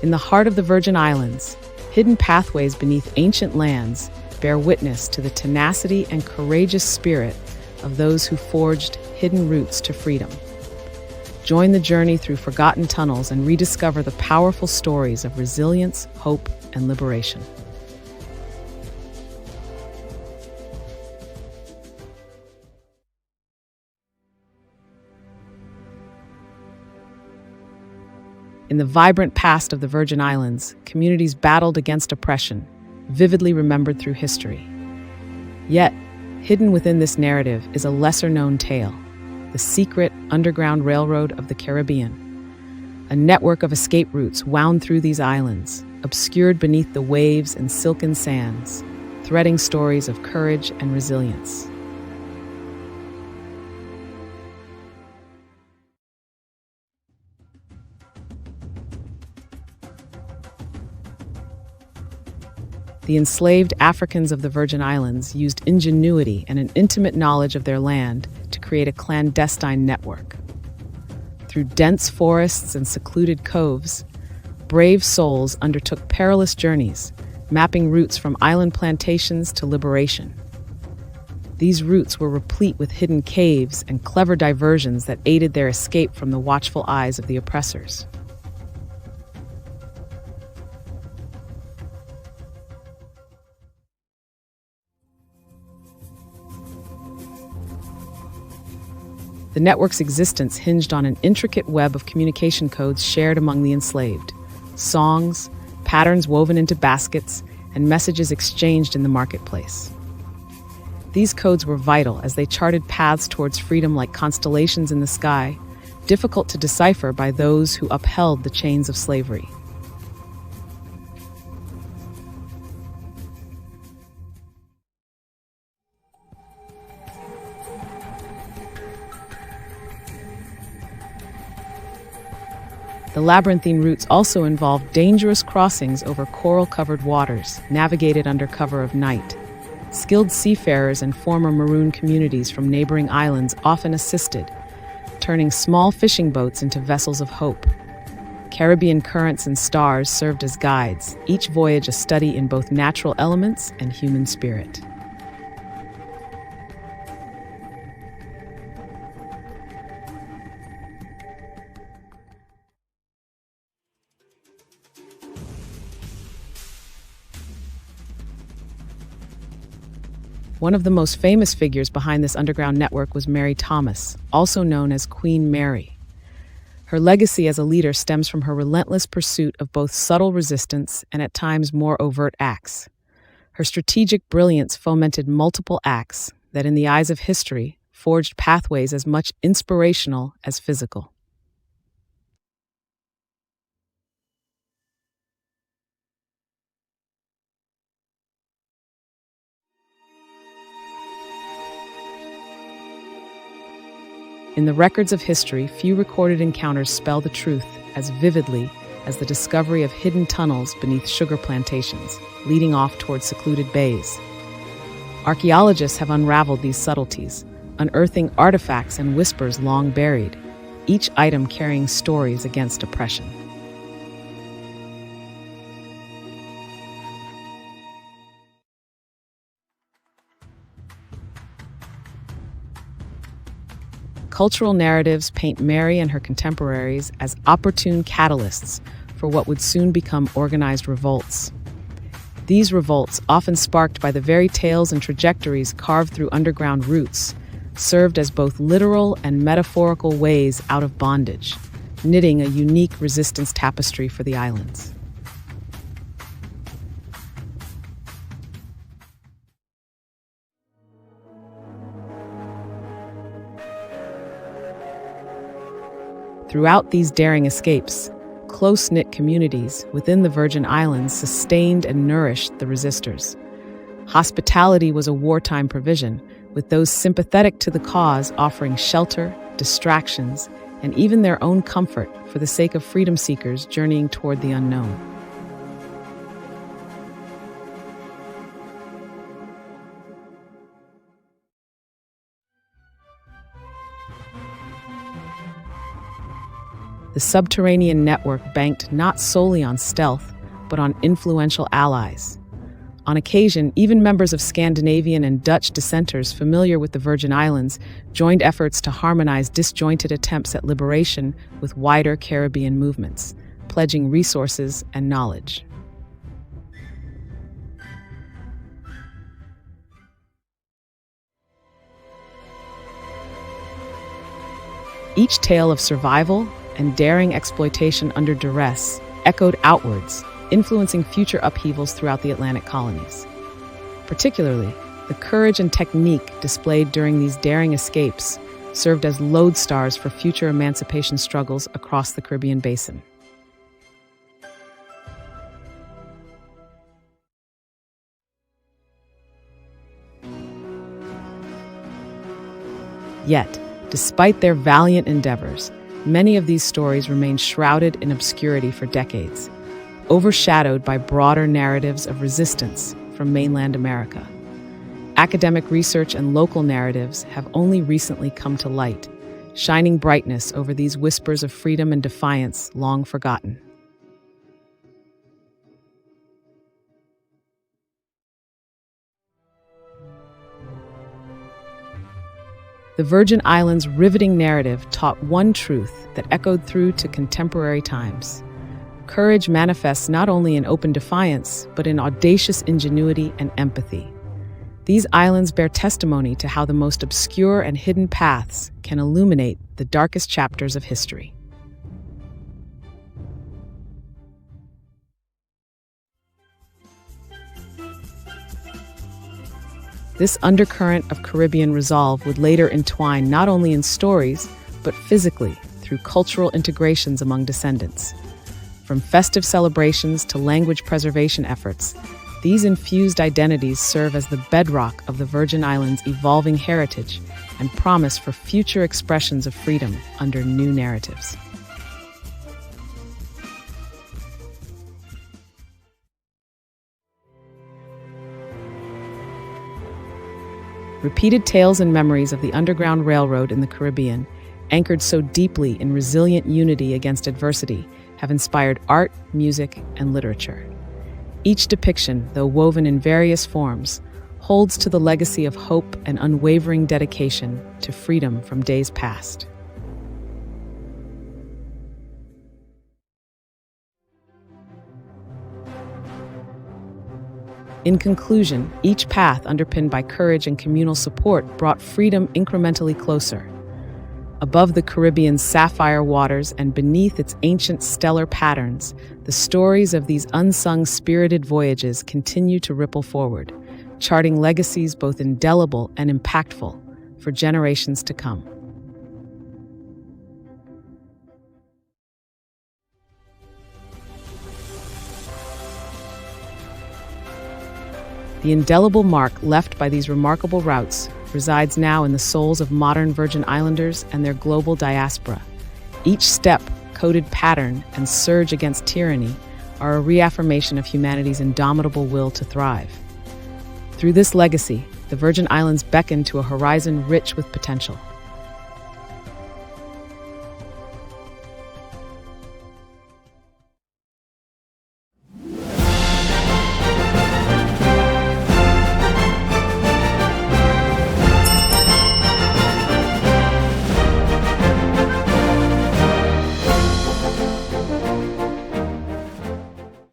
In the heart of the Virgin Islands, hidden pathways beneath ancient lands bear witness to the tenacity and courageous spirit of those who forged hidden routes to freedom. Join the journey through forgotten tunnels and rediscover the powerful stories of resilience, hope, and liberation. In the vibrant past of the Virgin Islands, communities battled against oppression, vividly remembered through history. Yet, hidden within this narrative is a lesser-known tale, the secret underground railroad of the Caribbean. A network of escape routes wound through these islands, obscured beneath the waves and silken sands, threading stories of courage and resilience. The enslaved Africans of the Virgin Islands used ingenuity and an intimate knowledge of their land to create a clandestine network. Through dense forests and secluded coves, brave souls undertook perilous journeys, mapping routes from island plantations to liberation. These routes were replete with hidden caves and clever diversions that aided their escape from the watchful eyes of the oppressors. The network's existence hinged on an intricate web of communication codes shared among the enslaved. Songs, patterns woven into baskets, and messages exchanged in the marketplace. These codes were vital as they charted paths towards freedom like constellations in the sky, difficult to decipher by those who upheld the chains of slavery. The labyrinthine routes also involved dangerous crossings over coral-covered waters, navigated under cover of night. Skilled seafarers and former maroon communities from neighboring islands often assisted, turning small fishing boats into vessels of hope. Caribbean currents and stars served as guides, each voyage a study in both natural elements and human spirit. One of the most famous figures behind this underground network was Mary Thomas, also known as Queen Mary. Her legacy as a leader stems from her relentless pursuit of both subtle resistance and at times more overt acts. Her strategic brilliance fomented multiple acts that, in the eyes of history, forged pathways as much inspirational as physical. In the records of history, few recorded encounters spell the truth as vividly as the discovery of hidden tunnels beneath sugar plantations, leading off toward secluded bays. Archaeologists have unraveled these subtleties, unearthing artifacts and whispers long buried, each item carrying stories against oppression. Cultural narratives paint Mary and her contemporaries as opportune catalysts for what would soon become organized revolts. These revolts, often sparked by the very tales and trajectories carved through underground routes, served as both literal and metaphorical ways out of bondage, knitting a unique resistance tapestry for the islands. Throughout these daring escapes, close-knit communities within the Virgin Islands sustained and nourished the resistors. Hospitality was a wartime provision, with those sympathetic to the cause offering shelter, distractions, and even their own comfort for the sake of freedom seekers journeying toward the unknown. The subterranean network banked not solely on stealth, but on influential allies. On occasion, even members of Scandinavian and Dutch dissenters familiar with the Virgin Islands joined efforts to harmonize disjointed attempts at liberation with wider Caribbean movements, pledging resources and knowledge. Each tale of survival and daring exploitation under duress echoed outwards, influencing future upheavals throughout the Atlantic colonies. Particularly, the courage and technique displayed during these daring escapes served as lodestars for future emancipation struggles across the Caribbean basin. Yet, despite their valiant endeavors, many of these stories remain shrouded in obscurity for decades, overshadowed by broader narratives of resistance from mainland America. Academic research and local narratives have only recently come to light, shining brightness over these whispers of freedom and defiance long forgotten. The Virgin Islands' riveting narrative taught one truth that echoed through to contemporary times. Courage manifests not only in open defiance, but in audacious ingenuity and empathy. These islands bear testimony to how the most obscure and hidden paths can illuminate the darkest chapters of history. This undercurrent of Caribbean resolve would later entwine not only in stories, but physically through cultural integrations among descendants. From festive celebrations to language preservation efforts, these infused identities serve as the bedrock of the Virgin Islands' evolving heritage and promise for future expressions of freedom under new narratives. Repeated tales and memories of the Underground Railroad in the Caribbean, anchored so deeply in resilient unity against adversity, have inspired art, music, and literature. Each depiction, though woven in various forms, holds to the legacy of hope and unwavering dedication to freedom from days past. In conclusion, each path underpinned by courage and communal support brought freedom incrementally closer. Above the Caribbean's sapphire waters and beneath its ancient stellar patterns, the stories of these unsung spirited voyages continue to ripple forward, charting legacies both indelible and impactful for generations to come. The indelible mark left by these remarkable routes resides now in the souls of modern Virgin Islanders and their global diaspora. Each step, coded pattern, and surge against tyranny are a reaffirmation of humanity's indomitable will to thrive. Through this legacy, the Virgin Islands beckon to a horizon rich with potential.